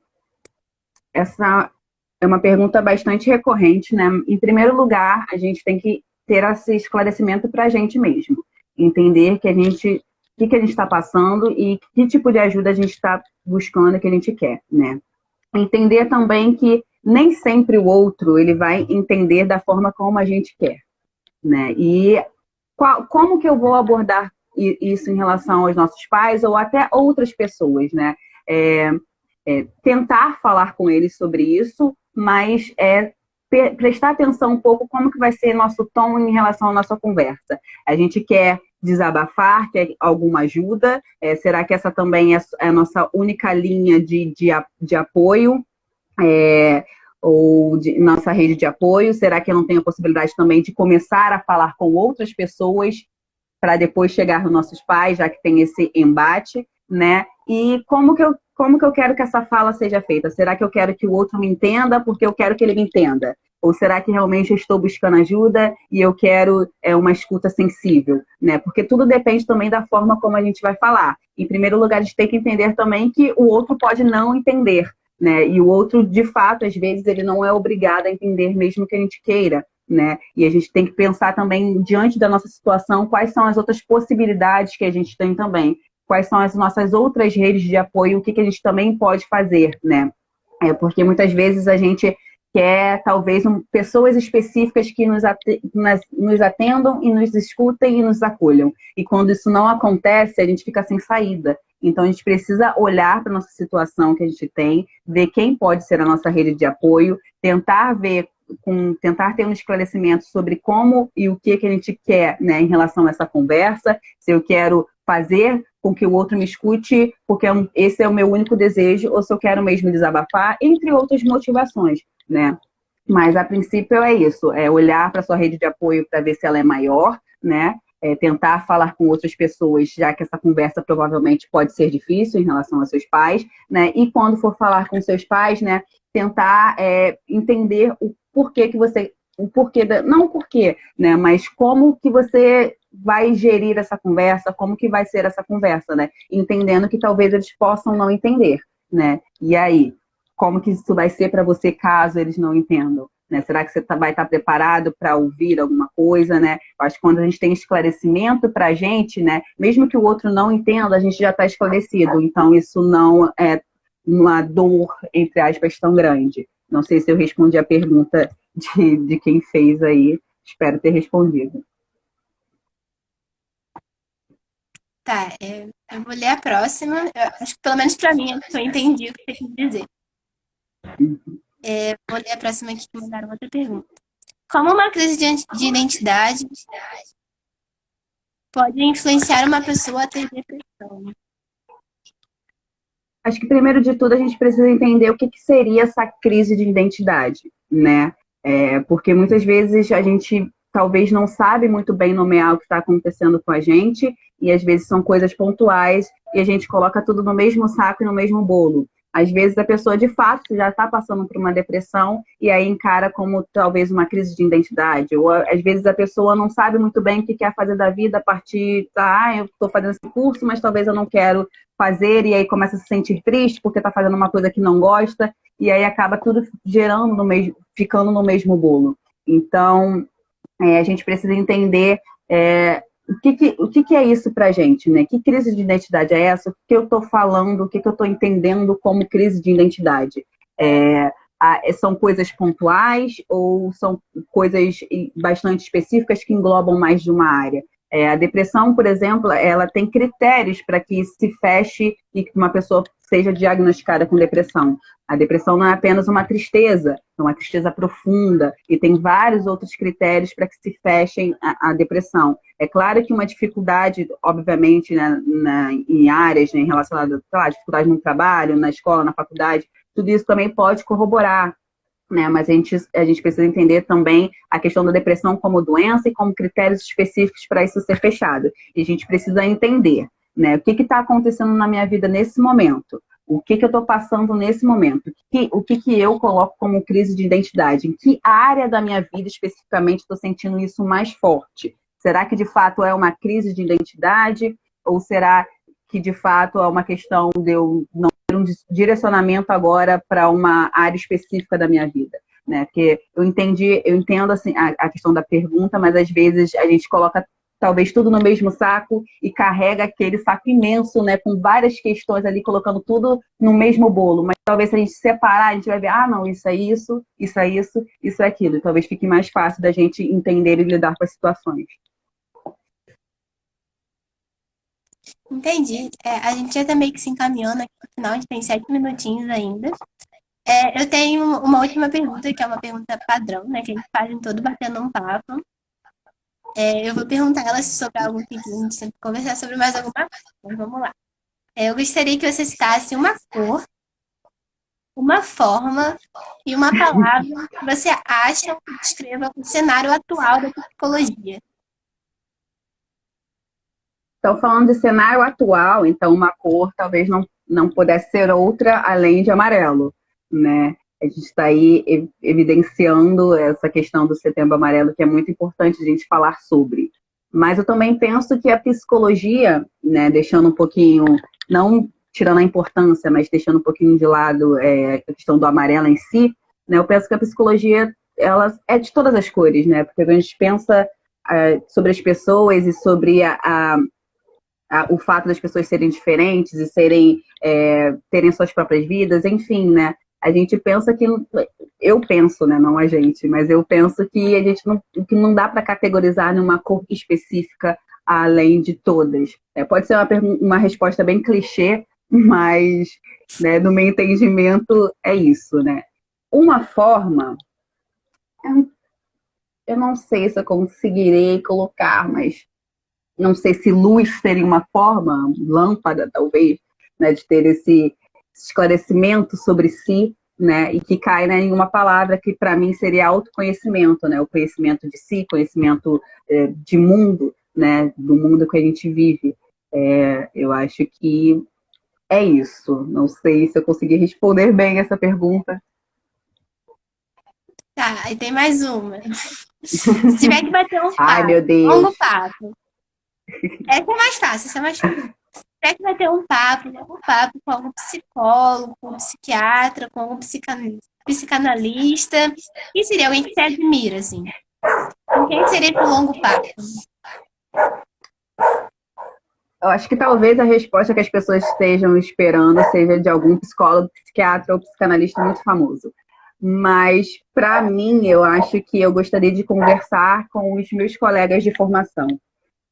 Essa é uma pergunta bastante recorrente, né? Em primeiro lugar, a gente tem que ter esse esclarecimento para a gente mesmo. Entender que o que a gente está passando e que tipo de ajuda a gente está buscando, que a gente quer, né? Entender também que nem sempre o outro ele vai entender da forma como a gente quer, né? E como que eu vou abordar isso em relação aos nossos pais ou até outras pessoas, né? Tentar falar com eles sobre isso, mas prestar atenção um pouco como que vai ser nosso tom em relação à nossa conversa. A gente quer desabafar, quer alguma ajuda? Será que essa também é a nossa única linha de apoio? Ou de nossa rede de apoio? Será que eu não tenho a possibilidade também de começar a falar com outras pessoas para depois chegar nos nossos pais, já que tem esse embate, né? E como que eu quero que essa fala seja feita? Será que eu quero que o outro me entenda porque eu quero que ele me entenda? Ou será que realmente eu estou buscando ajuda e eu quero uma escuta sensível, né? Porque tudo depende também da forma como a gente vai falar. Em primeiro lugar, a gente tem que entender também que o outro pode não entender, né? E o outro, de fato, às vezes, ele não é obrigado a entender mesmo que a gente queira, né? E a gente tem que pensar também, diante da nossa situação, quais são as outras possibilidades que a gente tem também. Quais são as nossas outras redes de apoio, o que a gente também pode fazer, né? Porque muitas vezes a gente quer, talvez, pessoas específicas que nos atendam e nos escutem e nos acolham. E quando isso não acontece, a gente fica sem saída. Então, a gente precisa olhar para a nossa situação que a gente tem, ver quem pode ser a nossa rede de apoio, tentar ter um esclarecimento sobre como e o que a gente quer, né, em relação a essa conversa, se eu quero fazer com que o outro me escute, porque esse é o meu único desejo, ou se eu quero mesmo desabafar, entre outras motivações, né? Mas, a princípio, é isso, olhar para a sua rede de apoio para ver se ela é maior, né? Tentar falar com outras pessoas, já que essa conversa provavelmente pode ser difícil em relação aos seus pais, né? E quando for falar com seus pais, né, tentar entender o porquê que você... não o porquê, né? Mas como que você vai gerir essa conversa, como que vai ser essa conversa, né? Entendendo que talvez eles possam não entender, né? E aí, como que isso vai ser para você caso eles não entendam? Né? Será que você vai estar preparado para ouvir alguma coisa, né? Eu acho que quando a gente tem esclarecimento para a gente, né? Mesmo que o outro não entenda, a gente já está esclarecido. Então, isso não é uma dor, entre aspas, tão grande. Não sei se eu respondi a pergunta de quem fez aí. Espero ter respondido. Tá, eu vou ler a próxima. Eu acho que pelo menos para mim eu entendi o que você quis dizer. Vou ler a próxima aqui que mandaram outra pergunta. Como uma crise de identidade pode influenciar uma pessoa a ter depressão? Acho que, primeiro de tudo, a gente precisa entender o que seria essa crise de identidade, né? Porque muitas vezes a gente talvez não sabe muito bem nomear o que está acontecendo com a gente, e às vezes são coisas pontuais, e a gente coloca tudo no mesmo saco e no mesmo bolo. Às vezes a pessoa, de fato, já está passando por uma depressão e aí encara como talvez uma crise de identidade. Ou às vezes a pessoa não sabe muito bem o que quer fazer da vida a partir eu estou fazendo esse curso, mas talvez eu não quero fazer, e aí começa a se sentir triste porque está fazendo uma coisa que não gosta, e aí acaba tudo ficando no mesmo bolo. Então, a gente precisa entender o que é isso pra gente, né? Que crise de identidade é essa? O que eu estou falando, o que eu estou entendendo como crise de identidade? São coisas pontuais ou são coisas bastante específicas que englobam mais de uma área? A depressão, por exemplo, ela tem critérios para que se feche e que uma pessoa seja diagnosticada com depressão. A depressão não é apenas uma tristeza, é uma tristeza profunda e tem vários outros critérios para que se fechem a depressão. É claro que uma dificuldade, obviamente, né, em áreas, né, relacionadas à dificuldade no trabalho, na escola, na faculdade, tudo isso também pode corroborar, né? Mas a gente precisa entender também a questão da depressão como doença e como critérios específicos para isso ser fechado. E a gente precisa entender, né, o que está acontecendo na minha vida nesse momento. O que eu estou passando nesse momento? O que eu coloco como crise de identidade? Em que área da minha vida especificamente estou sentindo isso mais forte? Será que de fato é uma crise de identidade? Ou será que de fato é uma questão de eu não ter um direcionamento agora para uma área específica da minha vida? Né? Porque eu entendo assim, a questão da pergunta, mas às vezes a gente coloca talvez tudo no mesmo saco e carrega aquele saco imenso, né, com várias questões ali, colocando tudo no mesmo bolo. Mas talvez se a gente separar, a gente vai ver, não, isso é isso, isso é isso, isso é aquilo. E talvez fique mais fácil da gente entender e lidar com as situações. Entendi. A gente já tá meio que se encaminhando aqui no final, a gente tem 7 minutinhos ainda. Eu tenho uma última pergunta, que é uma pergunta padrão, né, que a gente faz em todo Batendo um Papo. Eu vou perguntar ela se sobrar algum tempinho, a gente sempre conversar sobre mais alguma coisa. Então, vamos lá. Eu gostaria que você citasse uma cor, uma forma e uma palavra que você acha que descreva o cenário atual da psicologia. Então, falando de cenário atual, então uma cor talvez não pudesse ser outra além de amarelo, né? A gente está aí evidenciando essa questão do Setembro Amarelo, que é muito importante a gente falar sobre. Mas eu também penso que a psicologia, né, deixando um pouquinho, não tirando a importância, mas deixando um pouquinho de lado a questão do amarelo em si, né, eu penso que a psicologia ela é de todas as cores, né? Porque a gente pensa sobre as pessoas e sobre o fato das pessoas serem diferentes e terem suas próprias vidas, enfim, né? A gente pensa que, eu penso, né, não a gente, mas eu penso que a gente não dá para categorizar numa cor específica além de todas. Pode ser uma resposta bem clichê, mas, né, no meu entendimento é isso, né? Uma forma, eu não sei se eu conseguirei colocar, mas não sei se luz seria uma forma, lâmpada talvez, né, de ter esse esclarecimento sobre si, né, e que cai, né, em uma palavra que para mim seria autoconhecimento, né, o conhecimento de si, conhecimento de mundo, né, do mundo que a gente vive. Eu acho que é isso. Não sei se eu consegui responder bem essa pergunta. Tá, e tem mais uma. Se tiver que bater um Ai, papo, meu Deus. longo papo. Essa é mais fácil, essa é mais fácil. Será que vai ter um papo com algum psicólogo, com um psiquiatra, com algum psicanalista? Quem seria alguém que você admira, assim? Com quem seria esse longo papo? Eu acho que talvez a resposta que as pessoas estejam esperando seja de algum psicólogo, psiquiatra ou psicanalista muito famoso. Mas, para mim, eu acho que eu gostaria de conversar com os meus colegas de formação.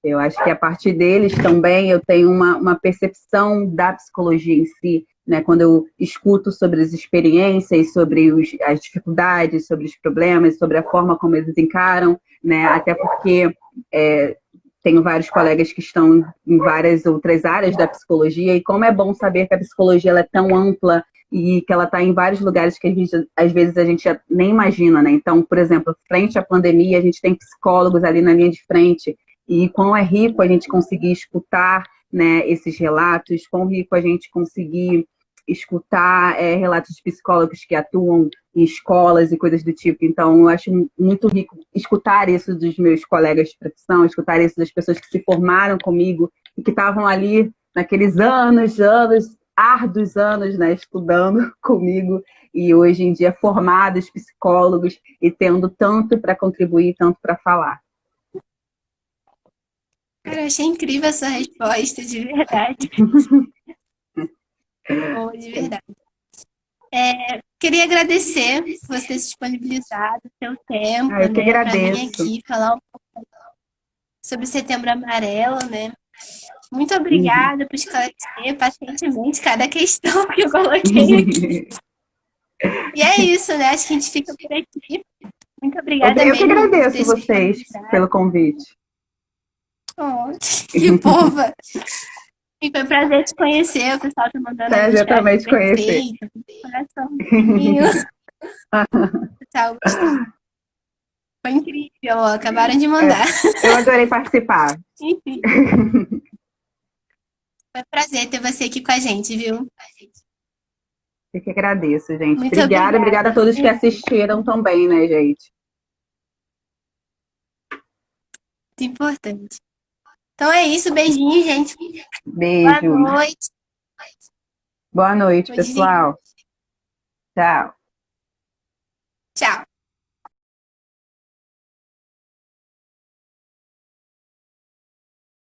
Eu acho que a partir deles também eu tenho uma percepção da psicologia em si, né? Quando eu escuto sobre as experiências, sobre as dificuldades, sobre os problemas, sobre a forma como eles encaram, né? Até porque tenho vários colegas que estão em várias outras áreas da psicologia, e como é bom saber que a psicologia ela é tão ampla e que ela está em vários lugares que às vezes a gente nem imagina, né? Então, por exemplo, frente à pandemia, a gente tem psicólogos ali na linha de frente, e quão é rico a gente conseguir escutar, né, esses relatos, quão rico a gente conseguir escutar relatos de psicólogos que atuam em escolas e coisas do tipo. Então, eu acho muito rico escutar isso dos meus colegas de profissão, escutar isso das pessoas que se formaram comigo e que estavam ali naqueles árduos anos, né, estudando comigo e hoje em dia formados psicólogos e tendo tanto para contribuir, tanto para falar. Cara, eu achei incrível essa resposta, de verdade. Oh, de verdade. Queria agradecer por você ter se disponibilizado, o seu tempo, eu que né, para vir agradeço. aqui falar um pouco sobre o Setembro Amarelo, né? Muito obrigada por esclarecer pacientemente cada questão que eu coloquei aqui. E é isso, né? Acho que a gente fica por aqui. Muito obrigada Eu mesmo. que agradeço vocês pelo convite. Oh, que boba! E foi um prazer te conhecer. O pessoal tá mandando aí Eu também te conhecer. Coraçãozinho. Pessoal, foi incrível. Ó, acabaram de mandar. Eu adorei participar. Enfim. Foi um prazer ter você aqui com a gente, viu? Eu que agradeço, gente. Muito Obrigada, obrigada a todos que obrigada. assistiram também, né, gente? Muito importante. Então é isso, beijinho, gente. Boa Beijo. noite. Boa noite, Vou desligar. pessoal. Tchau. Tchau.